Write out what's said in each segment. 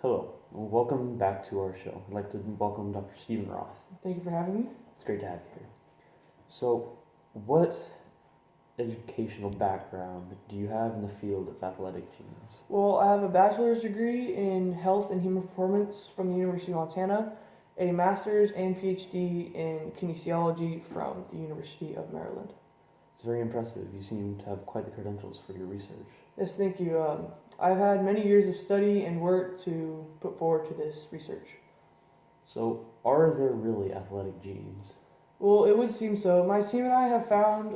Hello, and welcome back to our show. I'd like to welcome Dr. Stephen Roth. Thank you for having me. It's great to have you here. So, what educational background do you have in the field of athletic genes? Well, I have a bachelor's degree in health and human performance from the University of Montana, a master's and PhD in kinesiology from the University of Maryland. It's very impressive. You seem to have quite the credentials for your research. Yes, thank you. I've had many years of study and work to put forward to this research. So, are there really athletic genes? Well, it would seem so. My team and I have found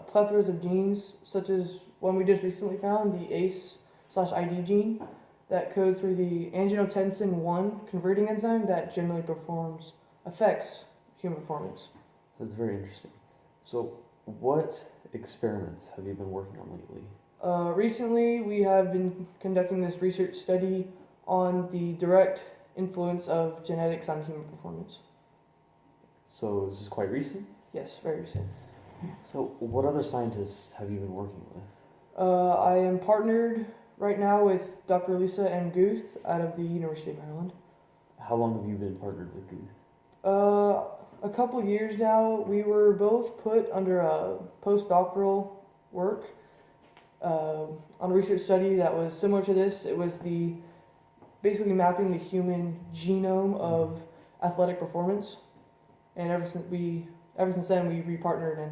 plethoras of genes, such as one we just recently found, the ACE/ID gene, that codes for the angiotensin 1 converting enzyme that generally affects human performance. That's very interesting. So, what experiments have you been working on lately? Recently, we have been conducting this research study on the direct influence of genetics on human performance. So, this is quite recent? Yes, very recent. So, what other scientists have you been working with? I am partnered right now with Dr. Lisa M. Guth out of the University of Maryland. How long have you been partnered with Guth? A couple years now. We were both put under a postdoctoral work on a research study that was similar to this. It was basically mapping the human genome of athletic performance. And ever since then, we repartnered and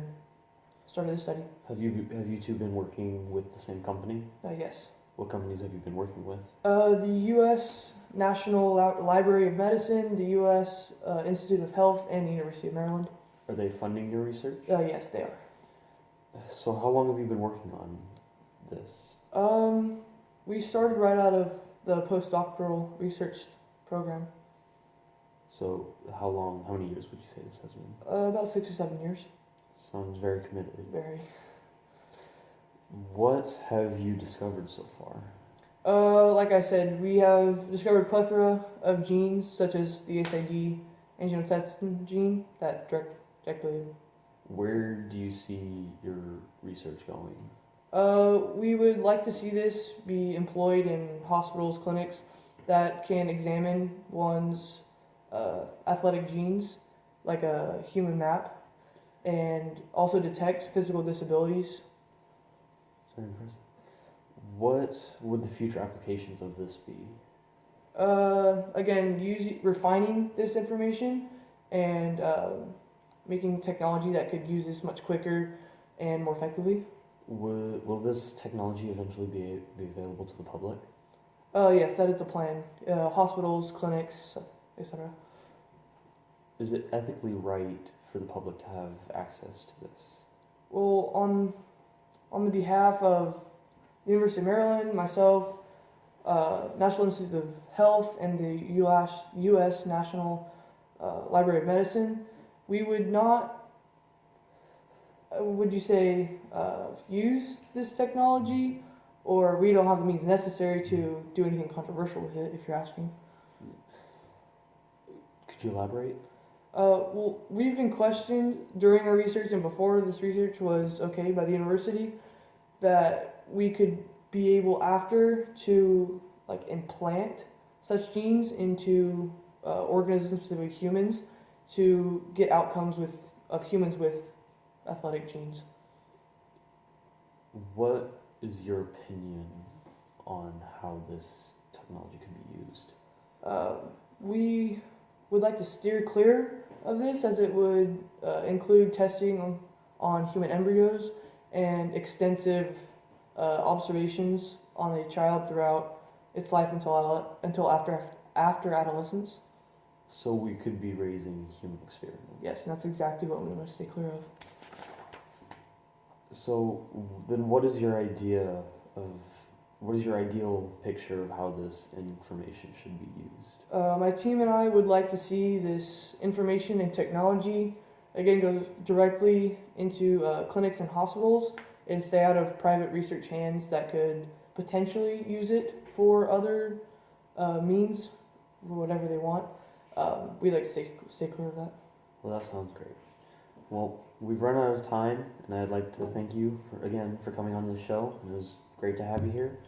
started this study. Have you two been working with the same company? Yes. What companies have you been working with? The IwaS National Library of Medicine, the IwaS Institute of Health, and the University of Maryland. Are they funding your research? Yes, they are. So how long have you been working on this? We started right out of the postdoctoral research program. So how many years would you say this has been? About 6 or 7 years. Sounds very committed. Very. What have you discovered so far? Like I said, we have discovered plethora of genes such as the ACE/ID angiotensin gene that directly. Where do you see your research going? We would like to see this be employed in hospitals, clinics that can examine one's athletic genes, like a human map, and also detect physical disabilities. It's very impressive. What would the future applications of this be? Again, refining this information and making technology that could use this much quicker and more effectively. Will this technology eventually be available to the public? Yes, that is the plan. Hospitals, clinics, etc. Is it ethically right for the public to have access to this? Well, on the behalf of the University of Maryland, myself, National Institute of Health, and the U.S. National Library of Medicine, we would not, use this technology, or we don't have the means necessary to do anything controversial with it, if you're asking. Could you elaborate? Well, we've been questioned during our research and before this research was okay by the university that we could be able after to implant such genes into organisms, specifically humans, to get outcomes of humans with athletic genes. What is your opinion on how this technology can be used? We would like to steer clear of this, as it would include testing on human embryos and extensive observations on a child throughout its life until after adolescence. So we could be raising human experiments. Yes, and that's exactly what we want to stay clear of. So then, what is your ideal picture of how this information should be used? My team and I would like to see this information and technology again go directly into clinics and hospitals and stay out of private research hands that could potentially use it for other means, for whatever they want. We'd like to stay clear of that. Well, that sounds great. Well, we've run out of time, and I'd like to thank you for coming on the show. It was great to have you here.